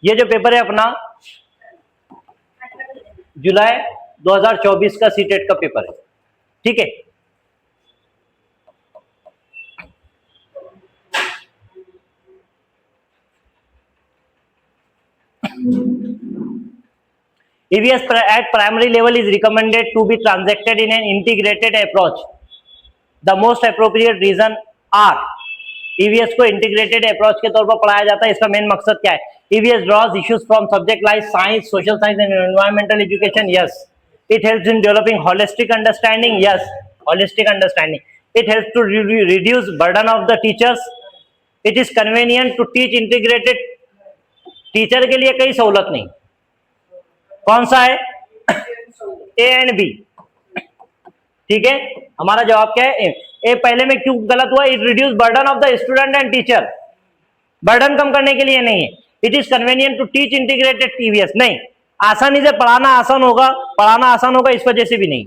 ये जो पेपर है अपना जुलाई 2024 का सीटेट का पेपर है, ठीक है। EVS at primary level is recommended to be transacted in an integrated approach. The most appropriate reason are EVS को इंटीग्रेटेड अप्रोच के तौर पर पढ़ाया जाता है। इसका मेन मकसद क्या है? EVS draws issues from subject like science, social science and environmental education. Yes. It helps in developing holistic understanding. Yes. Holistic understanding. It helps to reduce burden of the teachers. It is convenient to teach integrated. Teacher के लिए कई सहूलत नहीं। कौन सा है? A and B, ठीक है। हमारा जवाब क्या है? ए पहले में क्यों गलत हुआ? It reduce burden of the student and teacher, burden कम करने के लिए नहीं है। It is convenient to teach integrated EVS, नहीं, आसानी से पढ़ाना आसान होगा, पढ़ाना आसान होगा इस वजह से भी नहीं।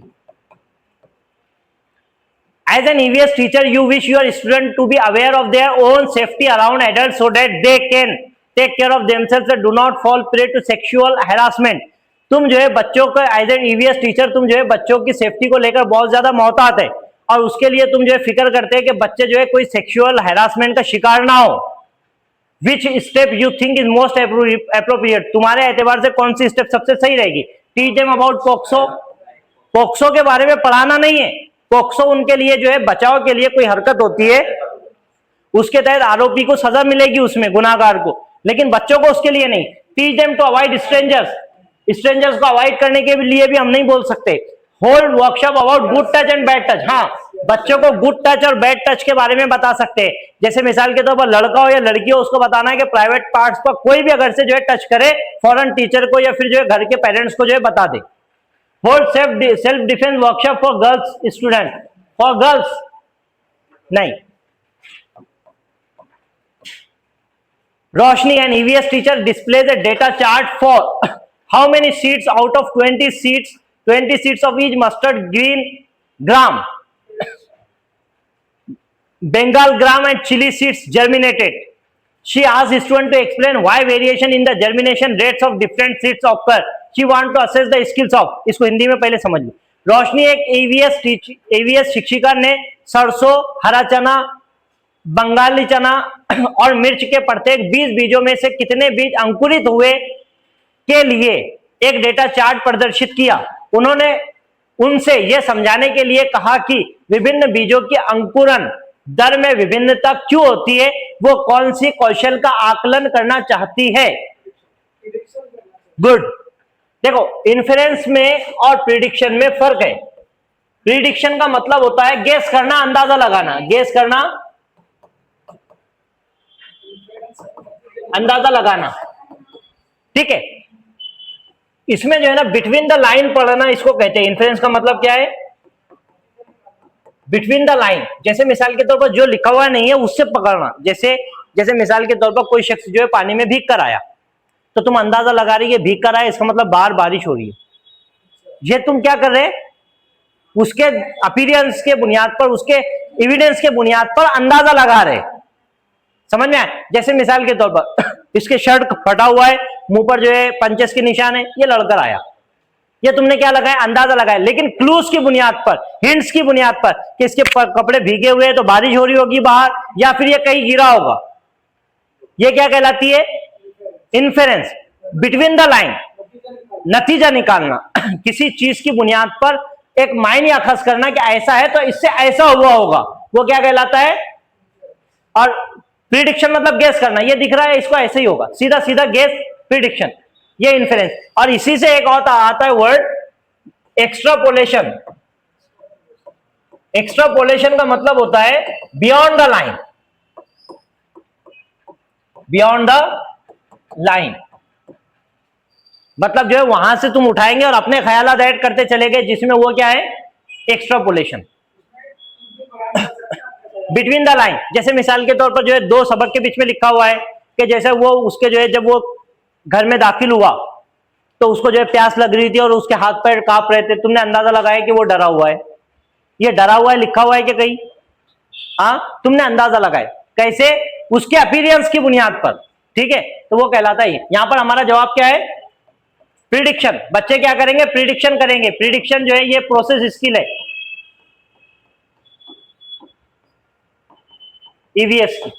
As an EVS teacher, you wish your student to be aware of their own safety around adults so that they can take care of themselves and do not fall prey to sexual harassment. तुम जो है बच्चों को as an EVS teacher तुम जो है बच्चों की सेफ्टी को लेकर बहुत ज्यादा मोहतात है और उसके लिए तुम जो है फिक्र करते हैं कि बच्चे जो है कोई सेक्सुअल हैरासमेंट का शिकार ना हो। Which step you think is most appropriate, तुम्हारे एतबार से कौन सी स्टेप सबसे सही रहेगी? Teach them about POCSO. POCSO के बारे में पढ़ाना नहीं है, पोक्सो उनके लिए जो है बचाव के लिए कोई हरकत होती है, उसके तहत आरोपी को सजा मिलेगी उसमें, गुनाहगार को, लेकिन बच्चों को उसके लिए नहीं। Teach them to avoid strangers, strangers को अवॉइड करने के लिए भी हम नहीं बोल सकते। Hold workshop about good touch and bad touch, हाँ बच्चों को गुड टच और बैड टच के बारे में बता सकते हैं। जैसे मिसाल के तौर पर लड़का हो या लड़की हो, उसको बताना है कि प्राइवेट पार्ट्स पर कोई भी अगर से जो है टच करे, फौरन टीचर को या फिर जो है घर के पेरेंट्स को जो है बता दे। Hold self defence workshop for girls student, for girls नहीं। Roshni and EVS teacher displays a data chart for how many seeds out of 20 seeds of each mustard green gram, Bengal gram and chili seeds germinated. She asked student to explain why variation in the germination rates of different seeds occur. She want to assess the skills of, इसको हिंदी में पहले समझ लो। रोशनी एक EVS शिक्षिका ने सरसों, हरा चना, बंगाली चना और मिर्च के प्रत्येक 20 बीजों में से कितने बीज अंकुरित हुए के लिए एक डेटा चार्ट प्रदर्शित किया। उन्होंने उनसे यह समझाने के लिए कहा कि विभिन्न बीजों की अंकुरण दर में विभिन्नता क्यों होती है, वो कौन सी कौशल का आकलन करना चाहती है। गुड। देखो इन्फेरेंस में और प्रिडिक्शन में फर्क है। प्रिडिक्शन का मतलब होता है गेस करना, अंदाजा लगाना, गेस करना, अंदाजा लगाना, ठीक है। इसमें जो है ना बिटवीन द लाइन पढ़ना इसको कहते हैं। इन्फ्लुएंस का मतलब क्या है? बिटवीन द लाइन, जैसे मिसाल के तौर पर जो लिखा हुआ नहीं है उससे पकड़ना। जैसे मिसाल के तौर पर कोई शख्स जो है पानी में भीग कर आया, तो तुम अंदाजा लगा रही है भीग कर आया, इसका मतलब बाहर बारिश हो रही है। ये तुम क्या कर रहे? उसके अपीयरेंस के बुनियाद पर, उसके एविडेंस के बुनियाद पर अंदाजा लगा रहे। समझ में आया? जैसे मिसाल के तौर पर इसके शर्ट फटा हुआ है, मुंह पर जो है पंचेस के निशान है, ये लड़कर आया, ये तुमने क्या लगाया? अंदाजा लगाया, लेकिन क्लूज की बुनियाद पर, हिंट्स की बुनियाद पर कि इसके कपड़े भीगे हुए हैं तो बारिश हो रही होगी बाहर, या फिर ये कहीं गिरा होगा। ये क्या कहलाती है? इन्फेरेंस। बिटवीन द लाइन, नतीजा निकालना किसी चीज की बुनियाद पर एक मायने अखज करना कि ऐसा है तो इससे ऐसा हुआ होगा, वो क्या कहलाता है? और प्रिडिक्शन मतलब गेस करना, ये दिख रहा है इसको ऐसे ही होगा, सीधा सीधा गेस, प्रिडिक्शन, ये इन्फेरेंस। और इसी से एक और आता है वर्ड एक्स्ट्रापोलेशन। एक्स्ट्रापोलेशन का मतलब होता है beyond the line, beyond the line मतलब जो है वहां से तुम उठाएंगे और अपने ख्यालात ऐड करते चले गए, जिसमें वो क्या है? एक्स्ट्रापोलेशन। बिटवीन द लाइन, जैसे मिसाल के तौर पर जो है दो सबक के बीच में लिखा हुआ है कि जैसे वो उसके जो है जब वो घर में दाखिल हुआ तो उसको जो है प्यास लग रही थी और उसके हाथ पैर कांप रहे थे, तुमने अंदाजा लगाया कि वो डरा हुआ है। ये डरा हुआ है लिखा हुआ है कि कहीं? हाँ, तुमने अंदाजा लगाया। कैसे? उसके अपीयरेंस की बुनियाद पर, ठीक है, तो वो कहलाता है। यहां पर हमारा जवाब क्या है? प्रिडिक्शन। बच्चे क्या करेंगे? प्रिडिक्शन करेंगे। प्रिडिक्शन जो है ये प्रोसेस स्किल है ईवीएस की,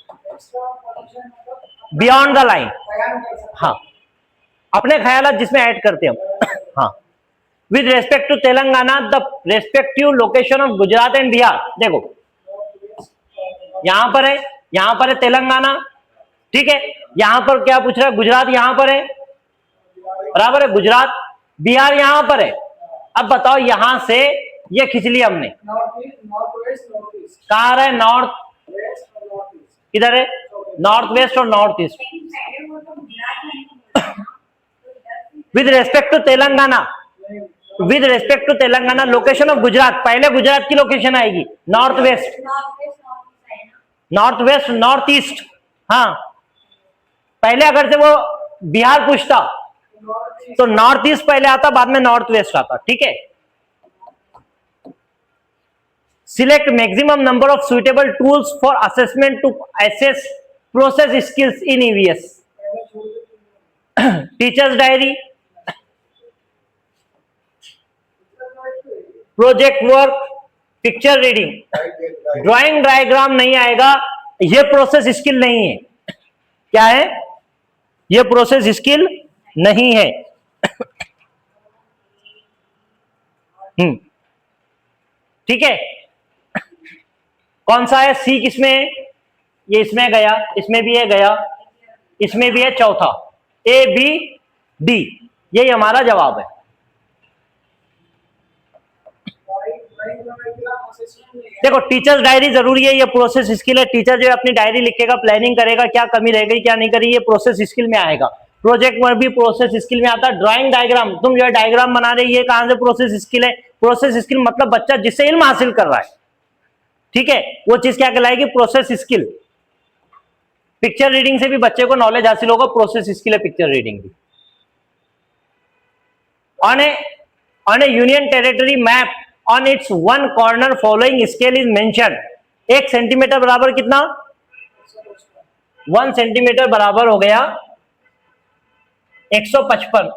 बियॉन्ड द लाइन। हाँ, अपने ख्याल जिसमें ऐड करते हैं हम। हाँ, with respect to Telangana the respective location of Gujarat and Bihar. देखो यहां पर है, यहां पर है तेलंगाना, ठीक है, यहां पर क्या पूछ रहा है? गुजरात यहां पर है, बराबर है, गुजरात, बिहार यहां पर है। अब बताओ यहां से ये खींच लिया हमने, कहां आ रहा है? नॉर्थ, किधर है? नॉर्थ वेस्ट और north east. With respect to Telangana, with respect to Telangana location of Gujarat, पहले गुजरात की लोकेशन आएगी, north west, north west, north east. हाँ, पहले अगर से वो बिहार पूछता तो नॉर्थ ईस्ट पहले आता, बाद में नॉर्थ वेस्ट आता, ठीक है। Select maximum number of suitable tools for assessment to assess process skills in EVS. Teachers diary, project work, picture reading, drawing diagram नहीं आएगा, ये प्रोसेस स्किल नहीं है। क्या है? ये प्रोसेस स्किल नहीं है। ठीक है, कौन सा है? सी किसमें है? ये इसमें गया, इसमें भी है गया, इसमें भी है, चौथा ए बी डी, यही हमारा जवाब है। देखो टीचर्स डायरी जरूरी है, ये प्रोसेस स्किल है। टीचर जो है अपनी डायरी लिखेगा, प्लानिंग करेगा, क्या कमी रह गई क्या नहीं करी, ये प्रोसेस स्किल में आएगा। प्रोजेक्ट में भी प्रोसेस स्किल में आता है। ड्राइंग डायग्राम, तुम जो है डायग्राम बना रहे, ये कहां से प्रोसेस स्किल है? प्रोसेस स्किल मतलब बच्चा जिससे इल्म हासिल कर रहा है, ठीक है, वो चीज क्या कहलाएगी? Process skill. पिक्चर रीडिंग से भी बच्चे को नॉलेज हासिल होगा, प्रोसेस स्किल है पिक्चर रीडिंग भी। On A union territory map on it's one corner following scale is mention. 1 centimetre बराबर कितना? 1 सेंटीमीटर बराबर हो गया 155,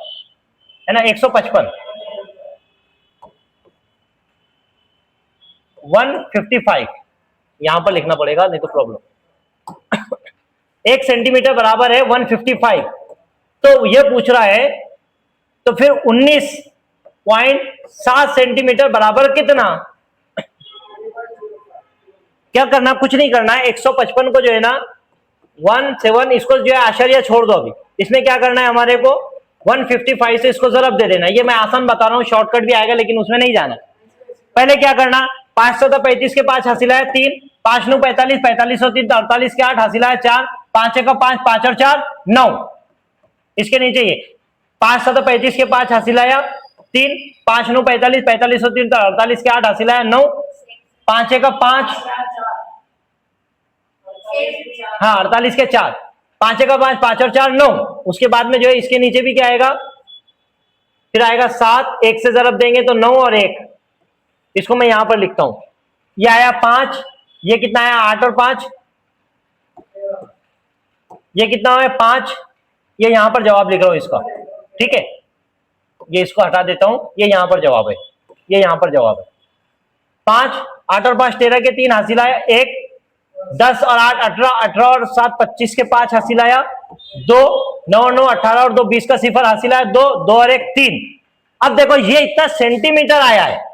है ना, 155, 155 यहां पर लिखना पड़ेगा, नहीं तो प्रॉब्लम। 1 सेंटीमीटर बराबर है 155, तो यह पूछ रहा है, तो फिर 19.7 सेंटीमीटर बराबर कितना? क्या करना? कुछ नहीं करना है। 155 को जो है ना 17, इसको जो है आश्चर्य छोड़ दो अभी। इसमें क्या करना है हमारे को? 155 से इसको जरब दे देना। ये मैं आसान बता रहा हूं, शॉर्टकट भी आएगा, लेकिन उसमें नहीं जाना। पहले क्या करना? 535 के 5 हासिल है 3, 5 9 45, 45 और 3 48 के 8 हासिल है 4, 5 का 5, 5 और 4 9। इसके नीचे ये 535 के 5 हासिल आया 3, 5 9 45, 45 और 3 48 के 8 हासिल आया 9, 5 का 5, हाँ 48 के 4, 5 का 5, 5 और 4 9। उसके बाद में जो है इसके नीचे भी क्या आएगा? फिर आएगा 7, 1 से जरब देंगे तो 9 और 1, इसको मैं यहां पर लिखता हूं। ये आया 5, ये कितना आया? 8 और 5, ये कितना है? 5, ये यहां पर जवाब लिख रहा हूं इसका, ठीक है, ये इसको हटा देता हूं, ये यहां पर जवाब है, ये यहां पर जवाब है। 5, 8 और 5 13 के 3 हासिल आया 1, 10 और 8 18, 18 और 7 25 के 5 हासिल आया 2, 9 9 18 और 2 20 का 0 हासिल आया 2, 2 और 1 3। अब देखो ये इतना सेंटीमीटर आया है,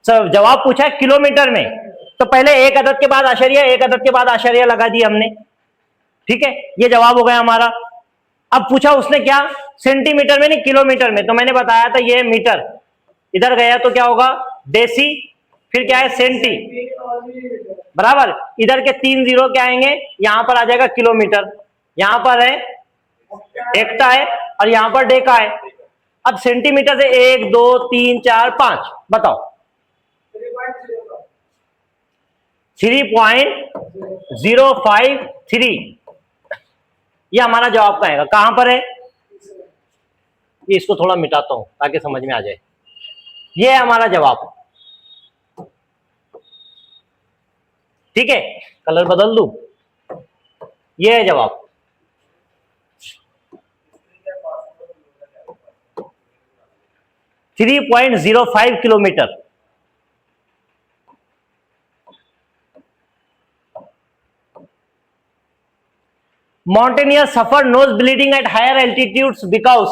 जवाब पूछा है किलोमीटर में, तो पहले एक अदद के बाद आश्चर्य, एक अदद के बाद आश्चर्य लगा दी हमने, ठीक है, ये जवाब हो गया हमारा। अब पूछा उसने क्या? सेंटीमीटर में नहीं किलोमीटर में, तो मैंने बताया था ये मीटर, इधर गया तो क्या होगा? डेसी, फिर क्या है? सेंटी, बराबर। इधर के 3 जीरो क्या आएंगे? यहां पर आ जाएगा किलोमीटर, यहां पर है हेक्टा है और यहां पर डेका है। अब सेंटीमीटर से 1 2 3 4 5, बताओ 3.053, ये हमारा जवाब का आएगा। कहां पर है ये? इसको थोड़ा मिटाता हूं ताकि समझ में आ जाए। ये है हमारा जवाब, ठीक है, कलर बदल दूं, ये है जवाब। Three 3.05 kilometre. Mountaineer suffer nose bleeding at higher altitudes because,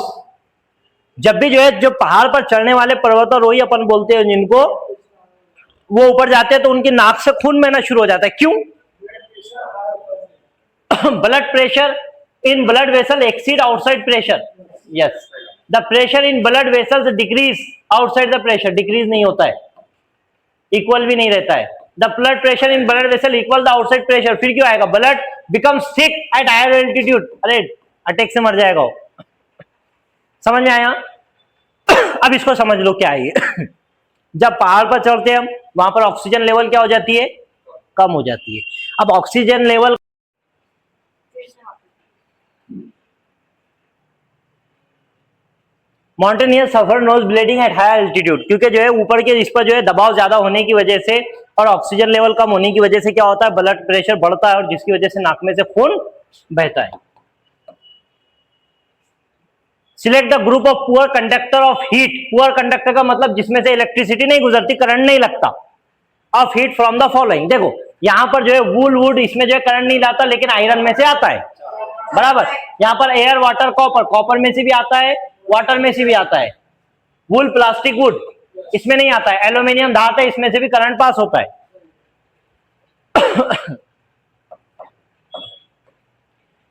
जब भी जो है जो पहाड़ पर चढ़ने वाले पर्वतारोही अपन बोलते हैं जिनको, वो ऊपर जाते हैं तो उनकी नाक से खून बहना शुरू हो जाता है। क्यों? Blood pressure in blood vessel exceed outside pressure. Yes, the pressure in blood vessels decrease outside the pressure, decrease नहीं होता है, इक्वल भी नहीं रहता है। The blood pressure in blood vessel equal the outside pressure, फिर क्यों आएगा? Blood become sick at higher altitude, अरे अटैक से मर जाएगा वो। समझ में आया? अब इसको समझ लो क्या है ये। जब पहाड़ पर चढ़ते हैं हम, वहां पर ऑक्सीजन लेवल क्या हो जाती है? कम हो जाती है। अब oxygen level, mountaineer suffer nose bleeding at high altitude, क्योंकि जो है ऊपर के इस पर जो है दबाव ज्यादा होने की वजह से और ऑक्सीजन लेवल कम होने की वजह से क्या होता है? ब्लड प्रेशर बढ़ता है और जिसकी वजह से नाक में से खून बहता है। Select the group of poor conductor of heat. Poor conductor का मतलब जिसमें से इलेक्ट्रिसिटी नहीं गुजरती, करंट नहीं लगता, of heat from the following. देखो यहां पर जो है वूल वुड, इसमें जो है करंट नहीं लाता लेकिन आयरन में से आता है, बराबर। यहां पर एयर वाटर कॉपर, कॉपर में से भी आता है, वाटर में से भी आता है। वूल प्लास्टिक वुड, इसमें नहीं आता है। एल्यूमिनियम धात है, इसमें से भी करंट पास होता है।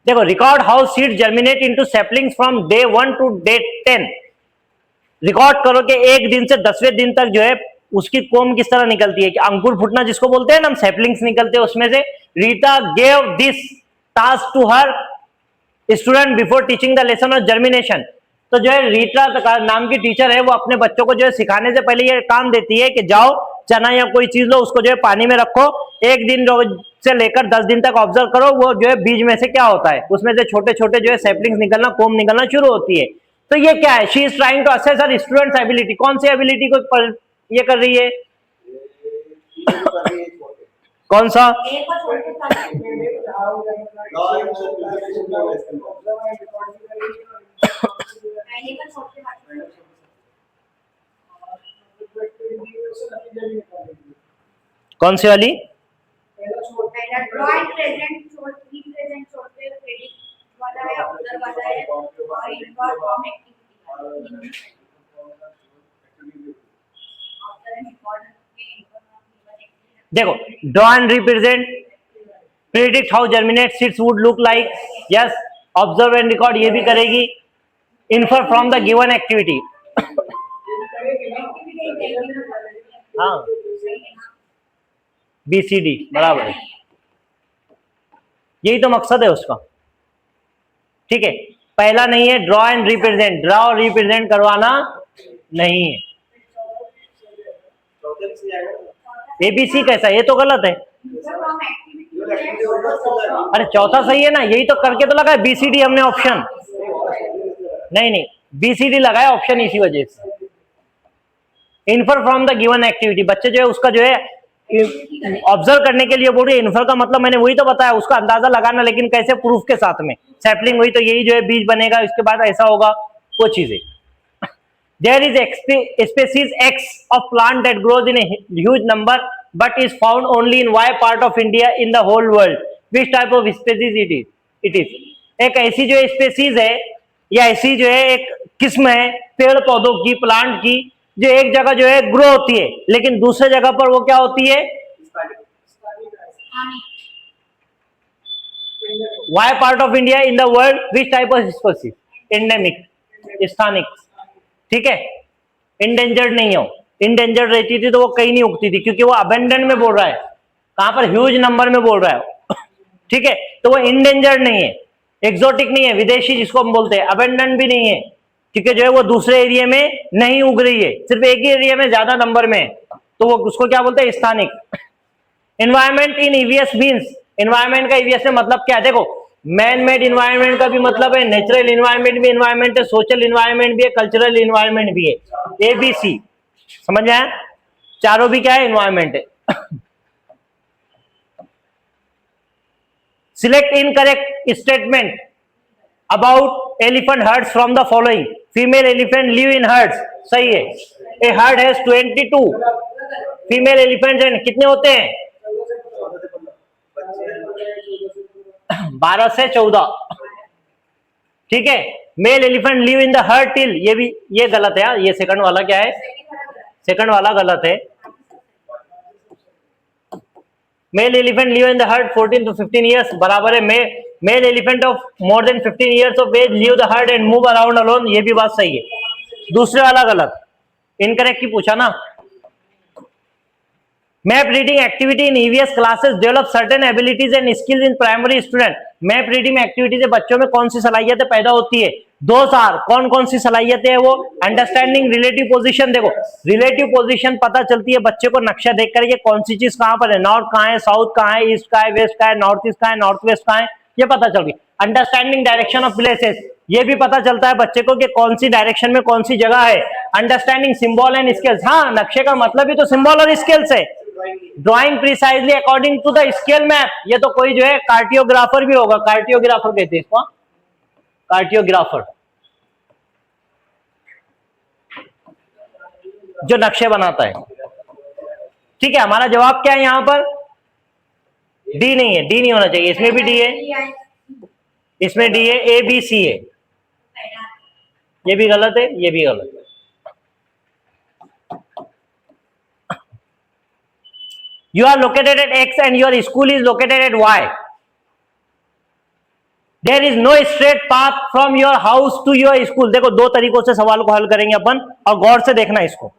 देखो record how seed germinate into saplings from day 1 to day 10। Record करो कि एक दिन से 10वें दिन तक जो है उसकी कोम किस तरह निकलती है, कि अंकुर फुटना जिसको बोलते हैं ना, हम सैपलिंग्स निकलते हैं उसमें से। Rita gave this task to her student before teaching the lesson of germination. तो जो है रीटा नाम की टीचर है, वो अपने बच्चों को जो है सिखाने से पहले ये काम देती है कि जाओ चना या कोई चीज लो, उसको जो है पानी में रखो, एक दिन से लेकर 10 दिन तक ऑब्जर्व करो वो जो है बीज में से क्या होता है, उसमें से छोटे छोटे जो है सैपलिंग्स निकलना, कोम निकलना शुरू होती है। तो ये क्या है? She is trying to assess her students ability. कौन सी एबिलिटी को ये कर रही है? कौन सा? कौन सी वाली? देखो draw and represent, predict how germinate seeds would look like, yes. Observe and record, ये भी करेगी। Infer from the given activity, हाँ BCD बराबर है, यही तो मकसद है उसका। ठीक है, पहला नहीं है ड्रॉ एंड रिप्रेजेंट, ड्रॉ और रिप्रेजेंट करवाना नहीं है। ABC कैसा? ये तो गलत है। अरे चौथा सही है ना, यही तो करके तो लगा है BCD हमने ऑप्शन। नहीं नहीं, BCD लगाया ऑप्शन इसी वजह से। Infer from the given activity, बच्चे जो है उसका जो है ऑब्जर्व करने के लिए बोल रही है। इन्फर का मतलब मैंने वही तो बताया, उसका अंदाजा लगाना, लेकिन कैसे? प्रूफ के साथ में। सैपलिंग हुई तो यही जो है बीज बनेगा, इसके बाद ऐसा होगा, वो चीजें। There is species X of plant that grows in a huge number but is found only in Y part of India in the whole world. Which type of species it is? It is एक ऐसी जो species है या ऐसी जो है एक किस्म है पेड़ पौधों की, प्लांट की, जो एक जगह जो है ग्रो होती है लेकिन दूसरे जगह पर वो क्या होती है? Y part of India in the world, which type of species? Endemic, स्थानिक। ठीक है, इंडेंजर्ड नहीं हो। इंडेंजर्ड रहती थी तो वो कहीं नहीं उगती थी, क्योंकि वो अबेंडन में बोल रहा है, कहां पर? ह्यूज नंबर में बोल रहा है। ठीक है, तो वो इंडेंजर्ड नहीं है, एक्सोटिक नहीं है, विदेशी जिसको हम बोलते हैं, अबेंडन भी नहीं है, क्योंकि जो है वो दूसरे एरिया में नहीं उग रही है, सिर्फ एक ही एरिया में ज्यादा नंबर में, तो वो उसको क्या बोलते हैं? स्थानिक। Environment in EVS means, environment का ईवीएस में मतलब क्या है? देखो मैन मेड इन्वायरमेंट का भी मतलब है नेचुरल इन्वायरमेंट भी इन्वायरमेंट है, सोशल इन्वायरमेंट भी है, कल्चरल इन्वायरमेंट भी है। ABC समझ में आया? चारों भी क्या है? इन्वायरमेंट है। Select incorrect statement about elephant herds from the following. Female elephant live in herds, सही है। A herd has 22 female elephants and कितने होते हैं 12 से 14, ठीक है। Male elephant live in the herd till, ये गलत है यार, ये सेकंड वाला क्या है, सेकंड वाला गलत है। Male elephant live in the herd 14 to 15 years बराबर है। Male elephant of more than 15 years of age leave the herd and move around alone, ये भी बात सही है। दूसरे वाला गलत, इनकरेक्ट ही पूछा ना। Map reading activity in EVS classes develop certain abilities and skills in primary student. Map reading activity से बच्चों में कौन सी सलाहियतें पैदा होती है, दो सार कौन कौन सी सलाहियतें है वो, अंडरस्टैंडिंग रिलेटिव पोजीशन। देखो रिलेटिव पोजीशन पता चलती है बच्चे को नक्शा देख करके कौन सी चीज कहां पर है, नॉर्थ कहां है, साउथ कहां है, ईस्ट कहां है, वेस्ट कहां है, नॉर्थ ईस्ट कहां है, नॉर्थ वेस्ट कहां है, ये पता चल गई। अंडरस्टैंडिंग डायरेक्शन ऑफ प्लेसेस, ये भी पता चलता है बच्चे को कि कौन सी डायरेक्शन में कौन सी जगह है। अंडरस्टैंडिंग सिंबल एंड स्केल्स, हाँ नक्शे का मतलब ही तो सिंबल और स्केल्स है। Drawing precisely according to the scale map, ये तो कोई जो है कार्टियोग्राफर भी होगा, कार्टियोग्राफर कहते हैं इसको, कार्टियोग्राफर जो नक्शे बनाता है, ठीक है। हमारा जवाब क्या है यहां पर, डी नहीं है, डी नहीं होना चाहिए, इसमें भी डी है, इसमें डी है, ए बी सी है, ये भी गलत है, ये भी गलत है। You are located at X and your school is located at Y. There is no straight path from your house to your school. देखो दो तरीकों से सवाल को हल करेंगे अपन और गौर से देखना इसको।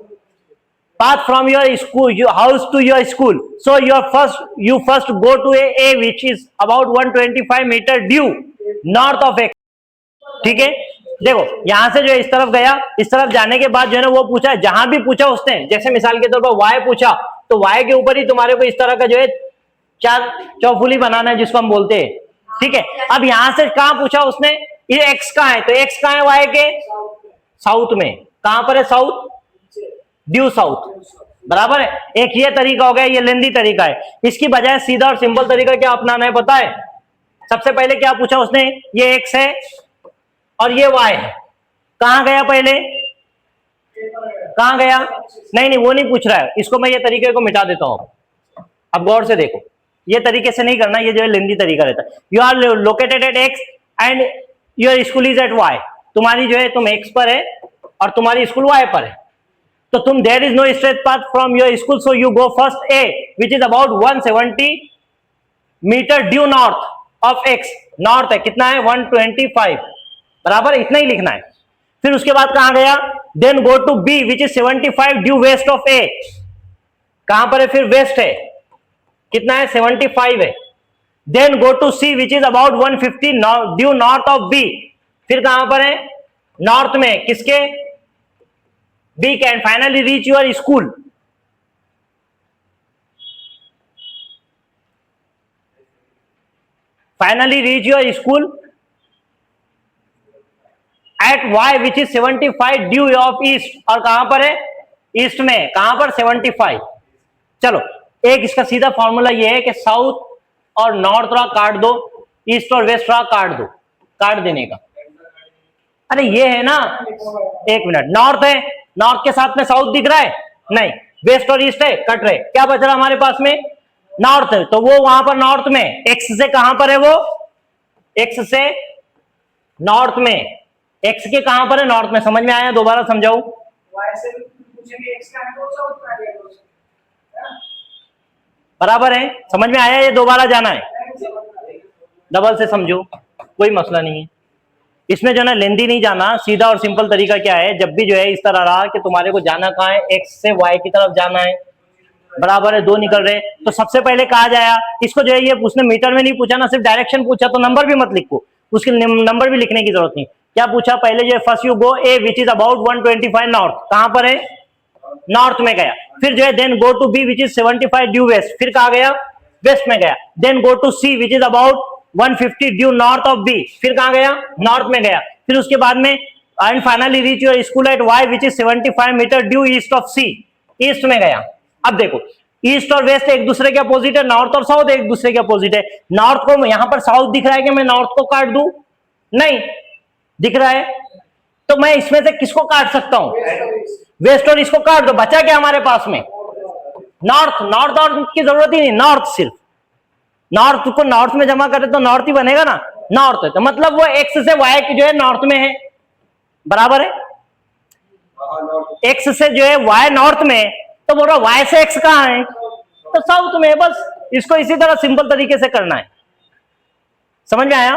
Path from your school, your house to your school. So you first go to A which is about 125 meter due north of X. ठीक है, देखो यहां से जो है इस तरफ गया, इस तरफ जाने के बाद जो है ना वो पूछा, जहां भी पूछा उसने, जैसे मिसाल के तौर पर Y पूछा तो Y के ऊपर ही तुम्हारे को इस तरह का जो है चार चौफुली बनाना है जिसको हम बोलते हैं, ठीक है। अब यहां से कहां पूछा उसने, ये X कहां है, तो X कहां है Y के साउथ में, कहां पर है साउथ, ड्यू साउथ, बराबर है। एक ये तरीका हो गया, ये लेंदी तरीका है। इसकी बजाय सीधा और सिंपल तरीका क्या अपनाना है पता है, सबसे पहले क्या पूछा उसने, ये X है और ये Y है, कहां गया पहले, कहां गया, नहीं वो नहीं पूछ रहा है, इसको मैं ये तरीके को मिटा देता हूं। अब गौर से देखो, ये तरीके से नहीं करना, ये जो है लेंदी तरीका रहता है। You are located at X and your school is at Y, तुम्हारी जो है तुम एक्स पर है और तुम्हारी स्कूल वाई पर है, तो तुम there is no straight path from your school, so you go first A which is about 170 meter due north of X, north है कितना है 125, बराबर इतना ही लिखना है। फिर उसके बाद कहां गया, then go to B which is 75 due west of A, कहां पर है फिर वेस्ट है, कितना है 75 है। Then go to C which is about 150 due north of B, फिर कहां पर है नॉर्थ में किसके, बी के, and finally reach your school. Finally reach your school at y which is 75 due of east, और कहां पर है ईस्ट में, कहां पर 75। चलो एक इसका सीधा फॉर्मूला ये है कि साउथ और नॉर्थ रहा काट दो, ईस्ट और वेस्ट रहा काट दो, काट देने का। अरे ये है ना, एक मिनट, नॉर्थ है, नॉर्थ के साथ में साउथ दिख रहा है नहीं, वेस्ट और ईस्ट है कट रहे, क्या बच रहा हमारे पास में नॉर्थ है, तो वो वहां पर नॉर्थ में, एक्स से कहां पर है वो, एक्स से नॉर्थ में, एक्स के कहां पर है नॉर्थ में, समझ में आया, दोबारा समझाऊं, बराबर है, समझ में आया, ये दोबारा जाना है, डबल से समझो कोई मसला नहीं है इसमें, जो है ना लेंदी नहीं जाना, सीधा और सिंपल तरीका क्या है, जब भी जो है इस तरह रहा कि तुम्हारे को जाना कहां है, एक्स से वाई की तरफ जाना है, बराबर है, दो निकल रहे, तो सबसे पहले कहा जाया, इसको जो है ये उसने मीटर में नहीं पूछा ना, सिर्फ डायरेक्शन पूछा, तो नंबर भी मत लिखो, उसके नंबर भी लिखने की जरूरत नहीं। क्या पूछा पहले, जो है first you go A which is about 125 north, कहां पर है नॉर्थ में गया, फिर जो है then go to B which is 75 due west, फिर कहा गया वेस्ट में गया, then go to C which is about 150 due north of B, फिर कहां गया नॉर्थ में गया, फिर उसके बाद में and finally reach your school at Y which is 75 meter due east of C, east में गया। अब देखो ईस्ट और वेस्ट एक दूसरे के अपोजिट है, नॉर्थ और साउथ एक दूसरे के अपोजिट है। नॉर्थ को यहां पर साउथ दिख रहा है कि मैं नॉर्थ को काट दूं? नहीं दिख रहा है, तो मैं इसमें से किसको काट सकता हूं? वेस्ट और इसको काट दो, बचा क्या हमारे पास में? नॉर्थ। नॉर्थ और की जरूरत ही नहीं, नॉर्थ सिर्फ। नॉर्थ को नॉर्थ में जमा करे तो नॉर्थ ही बनेगा ना, नॉर्थ है, तो मतलब वो एक्स से वाई की जो है नॉर्थ में है, बराबर है। एक्स से जो है वाई नॉर्थ में, तो बोल रहा वाई से एक्स कहां है? तो साउथ में है। बस इसको इसी तरह सिंपल तरीके से करना है। समझ में आया?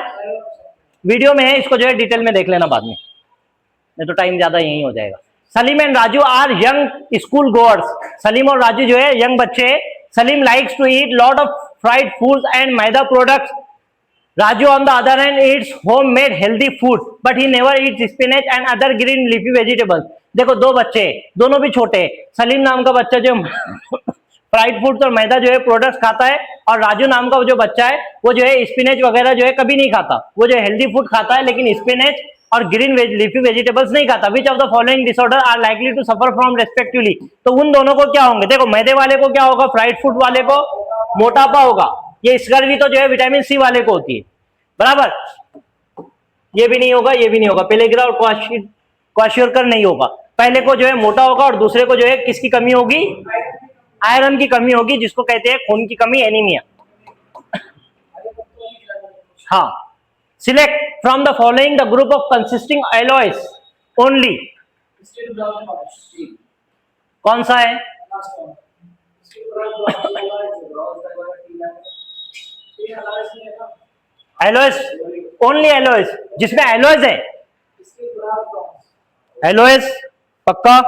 वीडियो में है, इसको जो है डिटेल में देख लेना बाद में, नहीं तो टाइम ज्यादा यही हो जाएगा। Salim and Raju are young school goers. Salim और राजू जो है यंग बच्चे। Salim likes to eat lot of fried foods and maida products. Raju on the other hand eats homemade healthy food, but he never eats spinach and other green leafy vegetables. देखो दो बच्चे, दोनों भी छोटे। सलीम नाम का बच्चा जो फ्राइड फूड्स और मैदा जो है प्रोडक्ट्स खाता है, और राजू नाम का जो बच्चा है वो जो है स्पिनेच वगैरह जो है कभी नहीं खाता। वो जो हेल्दी फूड खाता है लेकिन स्पिनेच और ग्रीन लीफी वेजिटेबल्स नहीं खाता। Which of the following disorder are likely to suffer from respectively. तो उन दोनों को क्या होंगे? देखो मैदे वाले को क्या होगा? फ्राइड फूड वाले को मोटापा होगा। ये स्कर्वी तो जो है विटामिन सी वाले को होती है, बराबर। ये भी नहीं होगा, ये भी नहीं होगा। पेलेग्रा और क्वाशियोरकर नहीं होगा। पहले को जो है मोटा होगा और दूसरे को जो है किसकी कमी होगी? आयरन की कमी होगी, जिसको कहते हैं खून की कमी, एनीमिया। हाँ, select from the following the group of consisting alloys only. कौन सा है? एलॉयज, ओनली एलॉयज, जिसमें एलॉयज है। एलॉयज पक्का?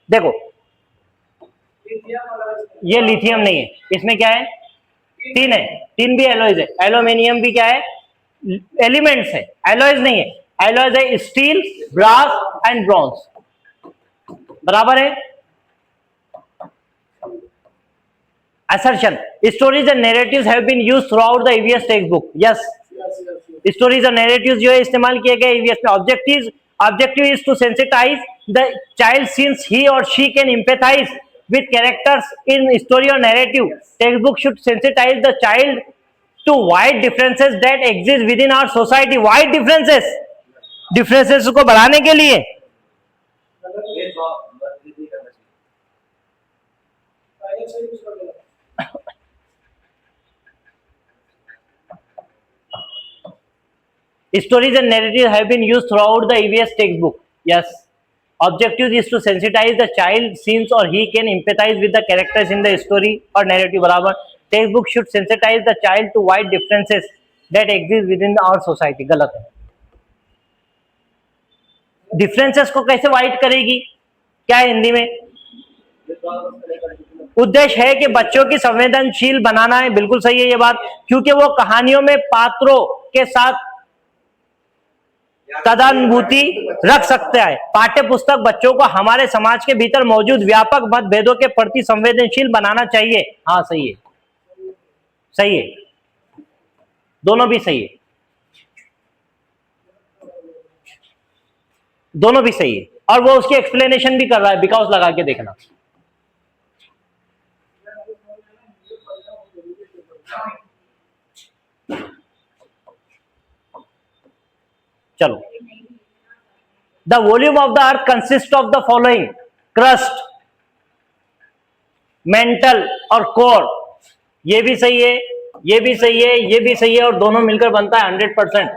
देखो ये लिथियम नहीं है, इसमें क्या है? टिन है। टिन भी एलॉयज है। एल्यूमिनियम भी क्या है? एलिमेंट्स है, एलॉयज नहीं है। एलॉयज है स्टील, ब्रास एंड ब्रॉन्ज, बराबर है। Assertion: stories and narratives have been used throughout the EVS textbook. Yes, stories and narratives जो है इस्तेमाल किए गए EVS में। Objective is to sensitize the child since he or she can empathize with characters in story or narrative. Textbook should sensitize the child to wide differences that exist within our society. Wide differences को बढ़ाने के लिए stories and narratives have been used throughout the EVS textbook. Yes. Objective is to sensitize the child since or he can empathize with the characters in the story or narrative. बराबर। Textbook should sensitize the child to wide differences that exist within our society. गलत है। Differences को कैसे wide करेगी? क्या है हिंदी में? उद्देश्य है कि बच्चों की संवेदनशील बनाना है। बिल्कुल सही है ये बात, क्योंकि वो कहानियों में पात्रों के साथ तदानुभूति रख सकते हैं। पाठ्य पुस्तक बच्चों को हमारे समाज के भीतर मौजूद व्यापक मतभेदों के प्रति संवेदनशील बनाना चाहिए। हाँ सही है, सही है, दोनों भी सही है, दोनों भी सही है। और वो उसकी एक्सप्लेनेशन भी कर रहा है, बिकॉज लगा के देखना। चलो, the volume of the earth consist of the following: crust, mental और कोर। ये भी सही है, ये भी सही है, ये भी सही है, और दोनों मिलकर बनता है 100%।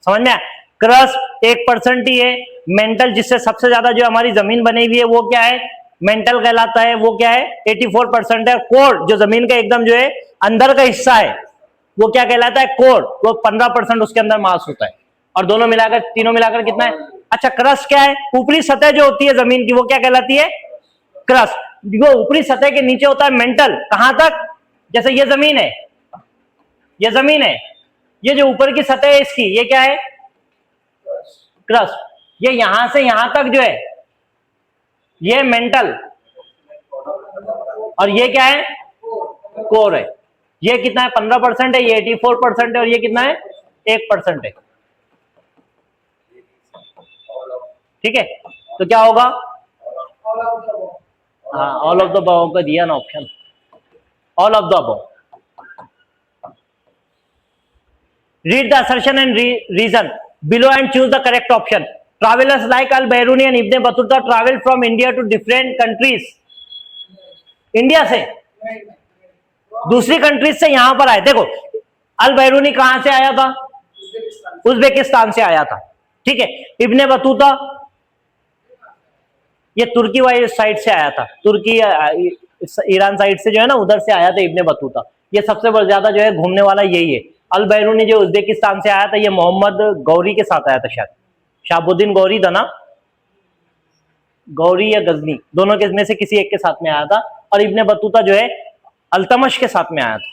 समझ में? क्रस्ट 1% ही है। मेंटल, जिससे सबसे ज्यादा जो हमारी जमीन बनी हुई है वो क्या है? मेंटल कहलाता है, वो क्या है? 84% है। कोर, जो जमीन का एकदम जो है अंदर का हिस्सा है, वो क्या कहलाता है? कोर, वो 15% उसके अंदर मास होता है। और दोनों मिलाकर, तीनों मिलाकर कितना है? अच्छा, क्रस्ट क्या है? ऊपरी सतह जो होती है जमीन की, वो क्या कहलाती है? क्रस्ट। वो ऊपरी सतह के नीचे होता है मेंटल। कहां तक? जैसे ये जमीन है, ये जमीन है, ये जो ऊपर की सतह है इसकी, ये क्या है? क्रस्ट। ये यहां से यहां तक जो है ये मेंटल, और ये क्या है? कोर है। ये कितना है 15% है, ये 84% है, और ये कितना है 1% है। ठीक है, तो क्या होगा? हाँ, ऑल ऑफ द अबव का दिया ना option, all of the above. Read the assertion and reason below and choose the correct option. Travelers like Al-Bairuni and Ibn Battuta traveled from India to different countries. India से दूसरी countries से यहां पर आए। देखो, अल-बैरूनी कहां से आया था? उज्बेकिस्तान से आया था। ठीक है, इब्न बतूता ये तुर्की वाली साइड से आया था, तुर्की ईरान साइड से जो है ना, उधर से आया था इब्न बतूता। ये सबसे ज्यादा जो है घूमने वाला यही है। अल-बैरूनी जो उज्बेकिस्तान से आया था, ये मोहम्मद गौरी के साथ आया था, शायद शहाबुद्दीन गौरी था ना, गौरी या गजनी, दोनों के में से किसी एक के साथ में आया था। और इब्न बतूता जो है अल्तमश के साथ में आया था।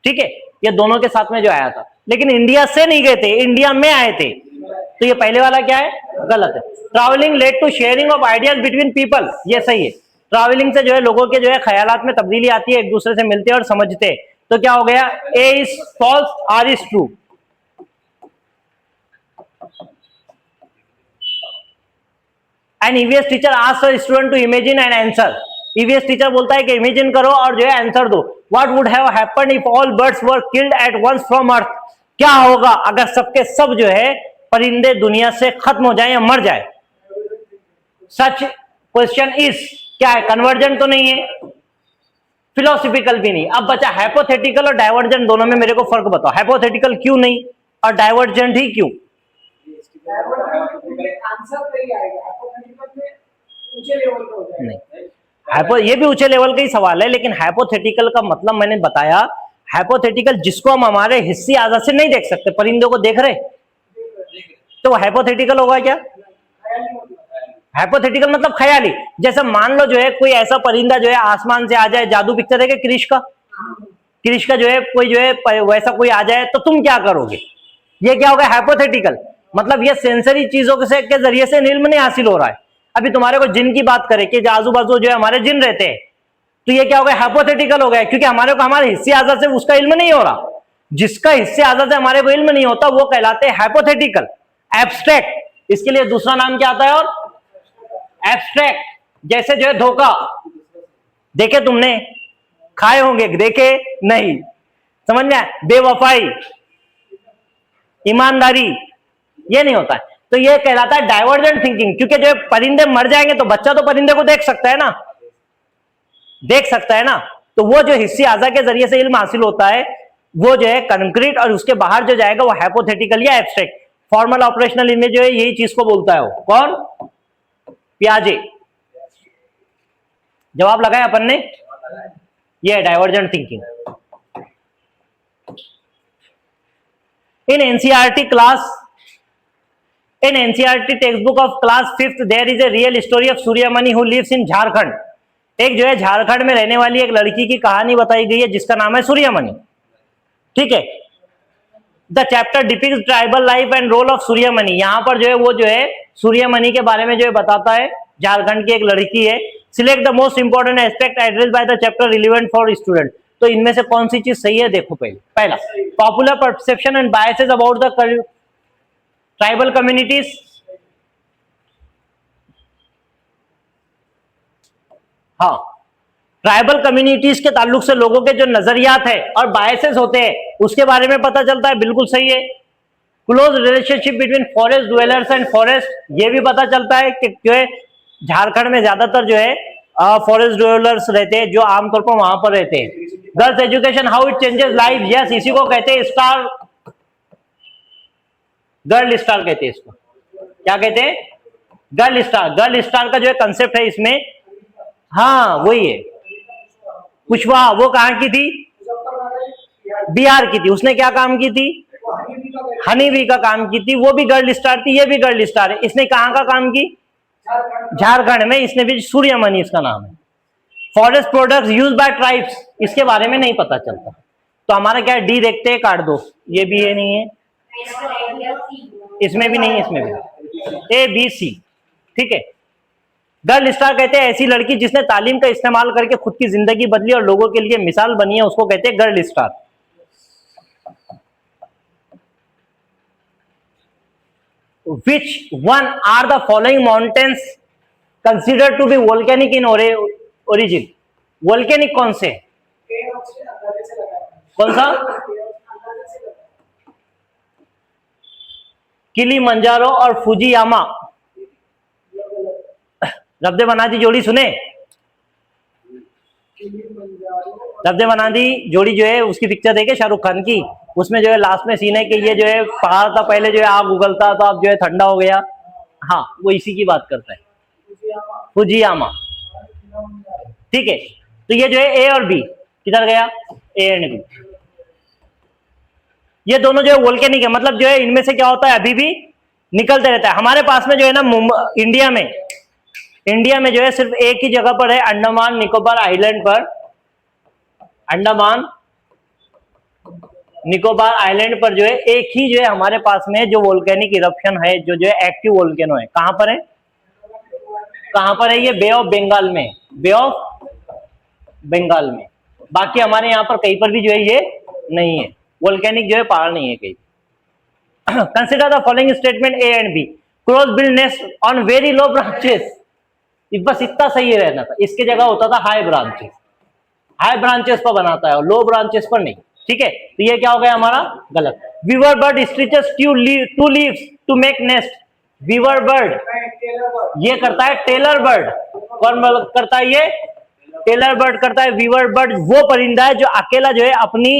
ठीक है, ये दोनों के साथ में जो आया था, लेकिन इंडिया से नहीं गए थे, इंडिया में आए थे। तो ये पहले वाला क्या है? गलत है। Travelling led to sharing of ideas between people, ये सही है। ट्रैवलिंग से जो है लोगों के जो है ख्यालात में तब्दीली आती है, एक दूसरे से मिलते हैं और समझते हैं। तो क्या हो गया? A is false, R is true. And EVS teacher asks a student to imagine and answer. EVS teacher बोलता है कि इमेजिन करो और जो है आंसर दो। What would have happened if all birds were killed at once from earth. क्या होगा अगर सबके सब जो है परिंदे दुनिया से खत्म हो जाए या मर जाए? सच क्वेश्चन इज, क्या है? कन्वर्जन तो नहीं है, फिलोसफिकल भी नहीं। अब बचा हाइपोथेटिकल और डाइवर्जेंट, दोनों में मेरे को फर्क बताओ। हाइपोथेटिकल क्यों नहीं और डाइवर्जेंट ही क्यों? नहीं, ये भी ऊंचे लेवल का ही सवाल है, लेकिन हाइपोथेटिकल का मतलब मैंने बताया। हाइपोथेटिकल जिसको हम हमारे हिस्सी आजाद से नहीं देख सकते, परिंदों को देख रहे, तो वो हाइपोथेटिकल होगा क्या? हाइपोथेटिकल मतलब ख्याली। जैसे मान लो जो है कोई ऐसा परिंदा जो है आसमान से आ जाए, जादू पिक्चर है कि क्रिश का जो है कोई जो है वैसा कोई आ जाए, तो तुम क्या करोगे? ये क्या होगा? हाइपोथेटिकल। मतलब ये सेंसरी चीजों के जरिए से इल्म नहीं हासिल हो रहा है। अभी तुम्हारे को जिन की बात करें कि आजू बाजू जो है हमारे जिन रहते हैं, तो ये क्या हो गया? हाइपोथेटिकल हो गया, क्योंकि हमारे को हमारे हिस्से आजाद से उसका इल्म नहीं हो रहा। जिसका हिस्से आजाद से हमारे को इल्म नहीं होता वो कहलाते हैं हाइपोथेटिकल, एब्स्ट्रैक्ट। इसके लिए दूसरा नाम क्या आता है? और एब्स्ट्रैक्ट। जैसे जो है धोखा, देखे तुमने? खाए होंगे, देखे नहीं, समझ में? बेवफाई, ईमानदारी, ये नहीं होता है। तो ये कहलाता है डाइवर्जेंट थिंकिंग, क्योंकि जो परिंदे मर जाएंगे तो बच्चा तो परिंदे को देख सकता है ना, देख सकता है ना। तो वो जो हिस्से आजा के जरिए से इल्म हासिल होता है वो जो है कंक्रीट, और उसके बाहर जो जाएगा वो हाइपोथेटिकल या एब्स्ट्रैक्ट। फॉर्मल ऑपरेशनल इमेज जो है यही चीज को बोलता है। वो कौन? पियाजे। जवाब लगाया अपन ने, ये है divergent thinking. In NCERT class, in NCERT textbook of class 5th there is a real story of Suryamani who lives in Jharkhand. एक जो है झारखंड में रहने वाली एक लड़की की कहानी बताई गई है जिसका नाम है सूर्यमणि। ठीक है, the chapter depicts tribal life and role of Suryamani. यहाँ पर जो है वो जो है सूर्यमणि के बारे में जो है बताता है, झारखंड की एक लड़की है। Select the most important aspect address by the chapter relevant for student. तो इनमें से कौन सी चीज सही है देखो। पहला, popular perception and biases about the tribal communities. हाँ, ट्राइबल कम्युनिटीज के ताल्लुक से लोगों के जो नजरियात है और बायसेस होते हैं उसके बारे में पता चलता है, बिल्कुल सही है। Close relationship between forest dwellers and forest, ये भी पता चलता है कि जो है झारखंड में ज्यादातर जो है फॉरेस्ट ड्वेलर्स रहते हैं, जो आमतौर पर वहां पर रहते हैं। Girls education how it changes life, yes, इसी को कहते हैं स्टार, गर्ल स्टार कहते हैं इसको। क्या कहते हैं? Girl star. गर्ल स्टार का जो है कंसेप्ट है इसमें, हाँ वही है। कुशवाहा वो कहाँ की थी? बिहार की थी। उसने क्या काम की थी? हनी बी का काम की थी। वो भी गर्ल स्टार थी, ये भी गर्ल स्टार है। इसने कहाँ का काम की? झारखंड में। इसने भी सूर्यमणि इसका नाम है। Forest products use by tribes, इसके बारे में नहीं पता चलता। तो हमारा क्या है? डी देखते हैं, काट दो। ये भी ये नहीं है, इसमें भी नहीं, इसमें भी। ए बी सी, ठीक है। गर्ल स्टार कहते हैं ऐसी लड़की जिसने तालीम का इस्तेमाल करके खुद की जिंदगी बदली और लोगों के लिए मिसाल बनी है, उसको कहते हैं girl star. Which one are the following mountains considered to be volcanic in origin? Volcanic कौन से? कौन सा? किलिमंजारो और फुजियामा। रब्दे बनादी जोड़ी सुने? रब्दे बनादी जोड़ी जो है उसकी पिक्चर देखे शाहरुख खान की, उसमें जो है लास्ट में सीन है कि ये जो है पहाड़ था पहले जो है आग उगलता तो अब जो है ठंडा हो गया। हाँ, वो इसी की बात करता है, फुजियामा। ठीक है, तो ये जो है ए और बी किधर गया? ए एंड बी, ये दोनों जो है वोल्केनिक है, मतलब जो है इनमें से क्या होता है अभी भी निकलते रहता है। हमारे पास में जो है ना इंडिया में जो है सिर्फ एक ही जगह पर है, अंडमान निकोबार आइलैंड पर, अंडमान निकोबार आइलैंड पर जो है एक ही जो है हमारे पास में जो वोल्केनिक इरप्शन है, जो है एक्टिव वोल्केनो है। कहां पर है? कहां पर है ये? बे ऑफ बंगाल में, बे ऑफ बंगाल में। बाकी हमारे यहां पर कहीं पर भी जो है ये नहीं है, वोल्केनिक जो है पहाड़ नहीं है कहीं। Consider the following statement A and B. Crows build nest on very low branches. बस इतना सही रहना था, इसके जगह होता था हाई ब्रांचेस, हाई ब्रांचेस पर बनाता है और लो ब्रांचेस पर नहीं। ठीक है, तो ये क्या हो गया हमारा? गलत। Weaver bird stretches two leaves to make nest. Weaver bird ये करता है टेलर बर्ड। कौन करता है? ये टेलर बर्ड करता है। वीवर बर्ड वो परिंदा है जो अकेला जो है अपनी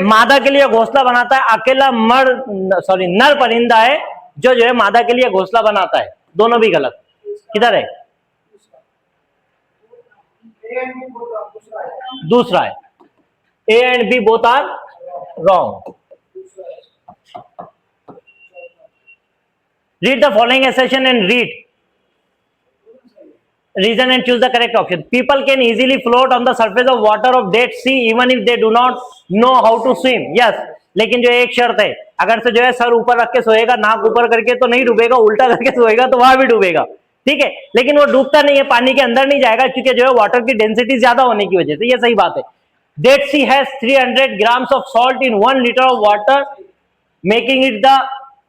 मादा के लिए घोंसला बनाता है। अकेला नर परिंदा है जो है मादा के लिए घोंसला बनाता है। दोनों भी गलत। किधर है? दूसरा है, A and B both are wrong. Read the following assertion and read reason and choose the correct option. People can easily float on the surface of water of Dead Sea even if they do not know how to swim. Yes, लेकिन जो एक शर्त है, अगर से जो है sir ऊपर रख के सोएगा, नाक ऊपर करके तो नहीं डूबेगा, उल्टा करके सोएगा तो वहां भी डूबेगा। ठीक है, लेकिन वो डूबता नहीं है, पानी के अंदर नहीं जाएगा क्योंकि जो है वाटर की डेंसिटी ज्यादा होने की वजह से। ये सही बात है। Dead Sea has 300 grams of salt in 1 liter of water, making it the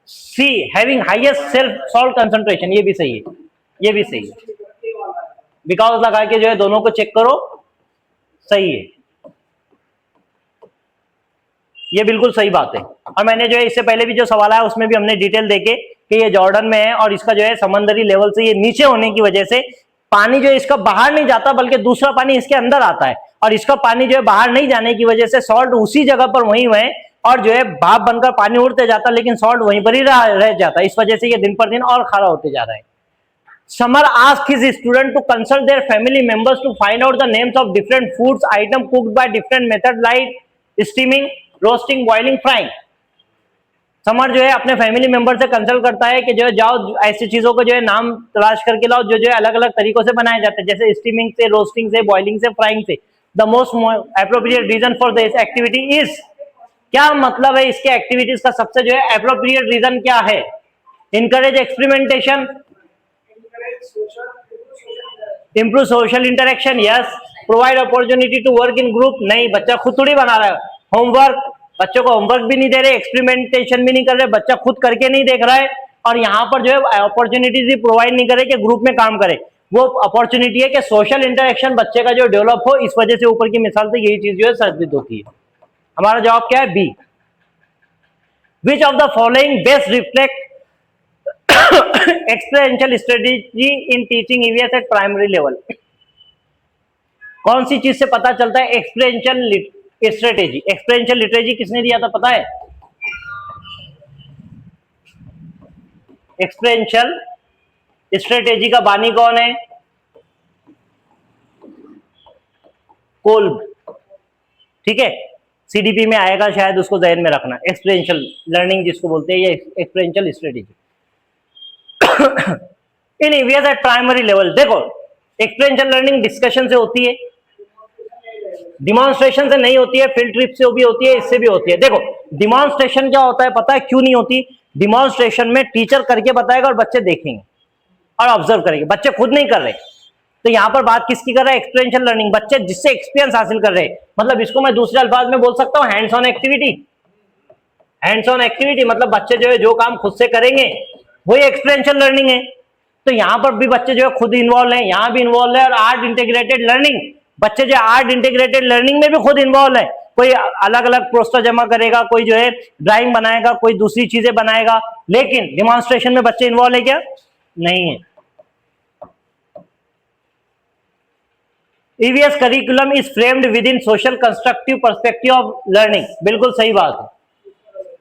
sea having highest self salt concentration. ये भी सही है, ये भी सही है। बिकॉज लगा के जो है दोनों को चेक करो, सही है, ये बिल्कुल सही बात है। और मैंने जो है इससे पहले भी जो सवाल आया उसमें भी हमने डिटेल देके कि ये जॉर्डन में है और इसका जो है समंदरी लेवल से ये नीचे होने की वजह से पानी जो है इसका बाहर नहीं जाता बल्कि दूसरा पानी इसके अंदर आता है, और इसका पानी जो है बाहर नहीं जाने की वजह से सॉल्ट उसी जगह पर वहीं है और जो है भाप बनकर पानी उड़ते जाता लेकिन सॉल्ट वहीं पर ही रह जाता है। इस वजह से ये दिन पर दिन और खारा होते जा रहा है। Summer asked his student to consult their family members to find out the names of different foods item cooked by different method like steaming, roasting, boiling, frying. Summer जो है अपने फैमिली मेंबर से कंसल्ट करता है कि जो है जाओ ऐसी चीजों को जो है नाम तलाश करके लाओ जो है अलग अलग तरीकों से बनाए जाते हैं, जैसे स्टीमिंग से, रोस्टिंग से, बॉइलिंग से, फ्राइंग से। The most appropriate reason for this activity is, क्या मतलब है इसके एक्टिविटीज का सबसे जो है एप्रोप्रिएट रीजन क्या है? Encourage experimentation, improve social interaction, yes. Provide opportunity to work in group, नहीं, बच्चा खुद थोड़ी बना रहा है। होमवर्क, बच्चों को होमवर्क भी नहीं दे रहे, एक्सपेरिमेंटेशन भी नहीं कर रहे, बच्चा खुद करके नहीं देख रहा है, और यहाँ पर जो है अपॉर्चुनिटीज भी प्रोवाइड नहीं करे कि ग्रुप में काम करे। वो अपॉर्चुनिटी है कि सोशल इंटरेक्शन बच्चे का जो डेवलप हो, इस वजह से ऊपर की मिसाल से यही चीज जो है साबित होती है। हमारा जवाब क्या है? B. Which of the following best reflect experiential strategy in teaching EVS at primary level? कौन सी चीज से पता चलता है एक्सपेरिएंशियल स्ट्रेटेजी? एक्सपेरिएंशियल लिटरेसी किसने दिया था पता है? एक्सपेरिएंशियल स्ट्रेटेजी का बानी कौन है? कोल्ब। ठीक है, सीडीपी में आएगा शायद, उसको ध्यान में रखना। एक्सपेरिएंशियल लर्निंग जिसको बोलते हैं, ये experiential strategy in EVS at primary level. देखो, एक्सपेरिएंशियल लर्निंग डिस्कशन से होती है, डिमॉन्स्ट्रेशन से नहीं होती है, फील्ड ट्रिप से भी होती है, इससे भी होती है। देखो, डिमॉन्स्ट्रेशन क्या होता है पता है क्यों नहीं होती? डिमॉन्स्ट्रेशन में टीचर करके बताएगा और बच्चे देखेंगे, और ऑब्जर्व करेंगे, बच्चे खुद नहीं कर रहे। तो यहाँ पर बात किसकी कर रहे हैं, एक्सपीरियंशियल लर्निंग, बच्चे जिससे एक्सपीरियंस हासिल कर रहे हैं। मतलब इसको मैं दूसरे अल्फाज में बोल सकता हूँ hands on activity. Hands on activity मतलब बच्चे जो है जो काम खुद से करेंगे वही एक्सपीरियंशियल लर्निंग है। तो यहाँ पर भी बच्चे जो है खुद इन्वॉल्व है, यहाँ भी इन्वॉल्व है। और आर्ट इंटीग्रेटेड लर्निंग, बच्चे जो आर्ट इंटीग्रेटेड लर्निंग में भी खुद इन्वॉल्व है। कोई अलग अलग पोस्टर जमा करेगा, कोई जो है ड्राइंग बनाएगा, कोई दूसरी चीजें बनाएगा, लेकिन डिमॉन्स्ट्रेशन में बच्चे इन्वॉल्व है क्या, नहीं है। EVS curriculum is framed with in social constructive perspective of learning, बिल्कुल सही बात है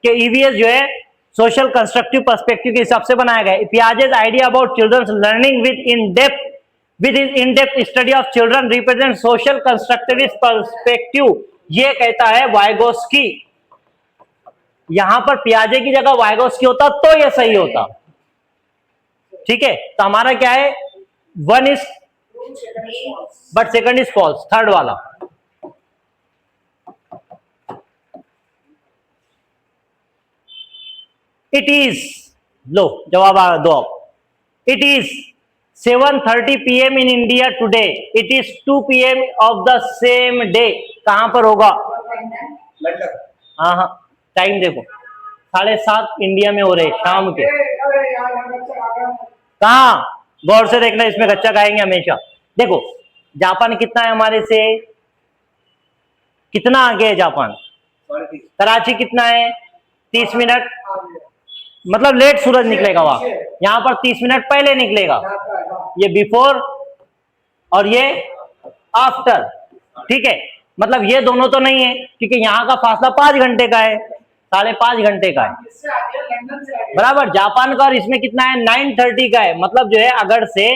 कि ईवीएस जो है सोशल कंस्ट्रक्टिव पर्सपेक्टिव के हिसाब से बनाया गया है। Piaget's idea about children's learning with in depth study of children represent social constructivist perspective, ये कहता है वाइगोस्की। यहां पर पियाजे की जगह वाइगोस्की होता तो ये सही होता, ठीक है। तो हमारा क्या है, one is but second is false, third वाला। इट इज, लो जवाब आ दो आप। It is 7:30 PM in India today, it is 2 PM of the same day. कहां पर होगा, हाँ हाँ टाइम देखो, 7:30 इंडिया में हो रहे शाम के। कहा, गौर से देखना, इसमें कच्चा खाएंगे हमेशा। देखो जापान कितना है हमारे से, कितना आगे है जापान, कराची कितना है 30 मिनट, मतलब लेट सूरज निकलेगा वहां, यहां पर 30 मिनट पहले निकलेगा। ये बिफोर और ये आफ्टर, ठीक है। मतलब ये दोनों तो नहीं है क्योंकि यहाँ का फासला 5 घंटे का है, 5.5 घंटे का है बराबर। जापान का और इसमें कितना है 9:30 का है, मतलब जो है अगर से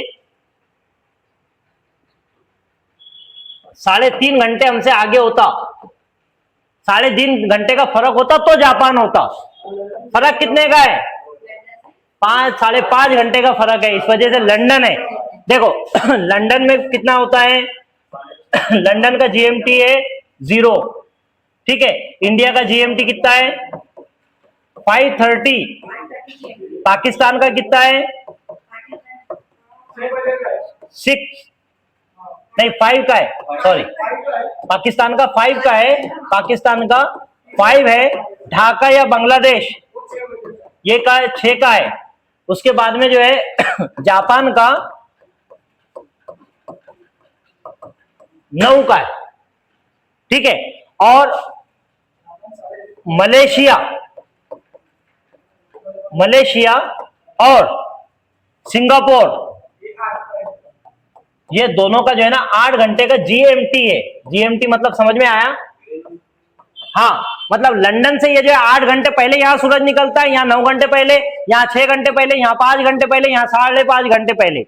3.5 घंटे हमसे आगे होता, 3.5 घंटे का फर्क होता तो जापान होता। फर्क कितने का है, 5.5 घंटे का फर्क है, इस वजह से लंदन है। देखो लंदन में कितना होता है, लंदन का जीएमटी है 0, ठीक है। इंडिया का जीएमटी कितना है 5:30, पाकिस्तान का कितना है 6 नहीं 5 का है, सॉरी पाकिस्तान का 5 का है, पाकिस्तान का 5 है। ढाका या बांग्लादेश ये का 6 का है। उसके बाद में जो है जापान का 9 का है, ठीक है। और मलेशिया और सिंगापुर, ये दोनों का जो है ना 8 घंटे का जीएमटी है। जीएमटी मतलब समझ में आया, हाँ मतलब लंदन से ये जो है 8 घंटे पहले यहाँ सूरज निकलता है, यहाँ 9 घंटे पहले, यहाँ 6 घंटे पहले, यहाँ 5 घंटे पहले, यहाँ 5.5 घंटे पहले।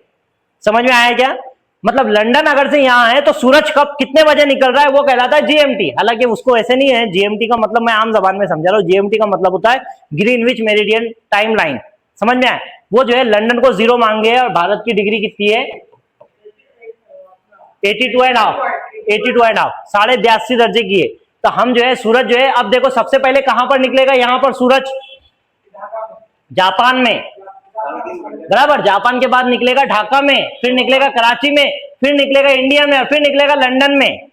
समझ में आया क्या, मतलब लंदन अगर से यहाँ है तो सूरज कब कितने बजे निकल रहा है वो कहलाता है जीएमटी। हालांकि उसको ऐसे नहीं है, जीएमटी का मतलब मैं आम जबान में समझा रहा हूँ, जीएमटी का मतलब होता है ग्रीनविच मेरिडियन टाइम लाइन। समझ में आया, वो जो है लंदन को 0 मांगे है और भारत की डिग्री कितनी है 82.5, 82.5 दर्जे की है। तो हम जो है सूरज जो है, अब देखो सबसे पहले कहां पर निकलेगा, यहां पर सूरज जापान में बराबर, जापान के बाद निकलेगा ढाका में, फिर निकलेगा कराची में, फिर निकलेगा इंडिया में और फिर निकलेगा लंदन में।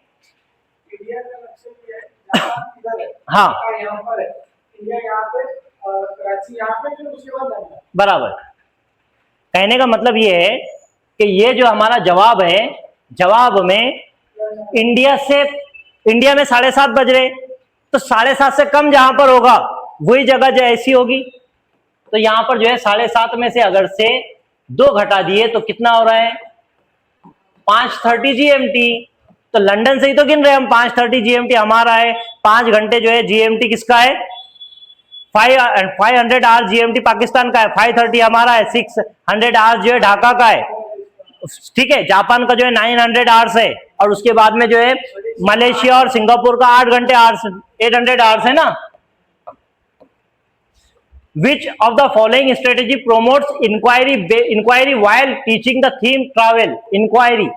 हाँ बराबर, कहने का मतलब ये है कि ये जो हमारा जवाब है, जवाब में इंडिया में 7:30 बज रहे, तो 7:30 से कम जहां पर होगा वही जगह जो ऐसी होगी। तो यहां पर जो है 7:30 में से अगर से 2 घटा दिए तो कितना हो रहा है 5:30 जीएमटी। तो लंदन से ही तो गिन रहे हम, 5:30 जीएमटी हमारा है, 5 घंटे जो है जीएमटी किसका है 500 आवर्स जीएमटी पाकिस्तान का है, 5:30 हमारा है, 600 आवर्स जो है ढाका का है, ठीक है। जापान का जो है 900 आवर्स है और उसके बाद में जो है मलेशिया और सिंगापुर का 8 घंटे आवर्स 800 आवर्स है ना। Which of the following strategy promotes inquiry while teaching the theme travel? Inquiry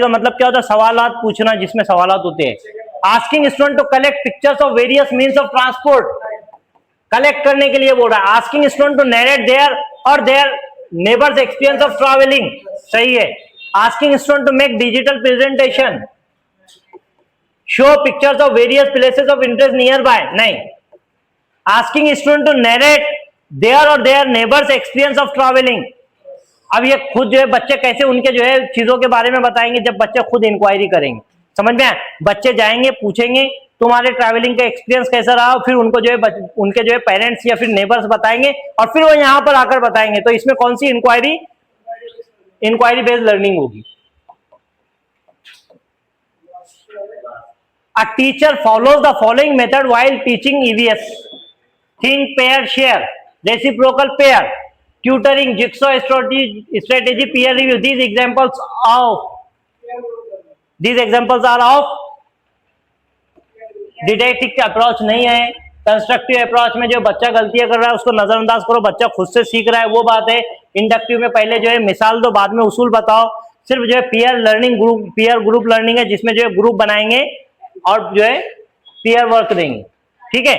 का मतलब क्या होता है, सवालात पूछना जिसमें सवालात होते हैं। Asking student to collect pictures of various means of transport, collect करने के लिए बोल रहा है। Asking student to narrate their neighbours experience of travelling, सही है। Asking student to make digital presentation, show pictures of various places of interest nearby, नहीं। Asking student to narrate their और their neighbours experience of travelling, अब ये खुद जो है बच्चे कैसे उनके जो है चीजों के बारे में बताएंगे, जब बच्चे खुद इंक्वायरी करेंगे, समझ में आया? बच्चे जाएंगे, पूछेंगे तुम्हारे ट्रैवलिंग का एक्सपीरियंस कैसा रहा, फिर उनको जो है उनके जो है पेरेंट्स या फिर नेबर्स बताएंगे और फिर वो यहां पर आकर बताएंगे। तो इसमें कौन सी इंक्वायरी, इंक्वायरी बेस्ड लर्निंग होगी। A teacher follows the following method while teaching EVS: think, pair, share, reciprocal pair, tutoring, jigsaw strategy, peer review. These examples are of deductive approach नहीं है। कंस्ट्रक्टिव अप्रोच में जो बच्चा गलतियां कर रहा है उसको नजरअंदाज करो, बच्चा खुद से सीख रहा है, वो बात है। इंडक्टिव में पहले जो है मिसाल दो, बाद में उसूल बताओ। सिर्फ जो है peer learning group, peer group learning है, जिसमें जो है ग्रुप बनाएंगे और जो है पीयर वर्क देंगे, ठीक है।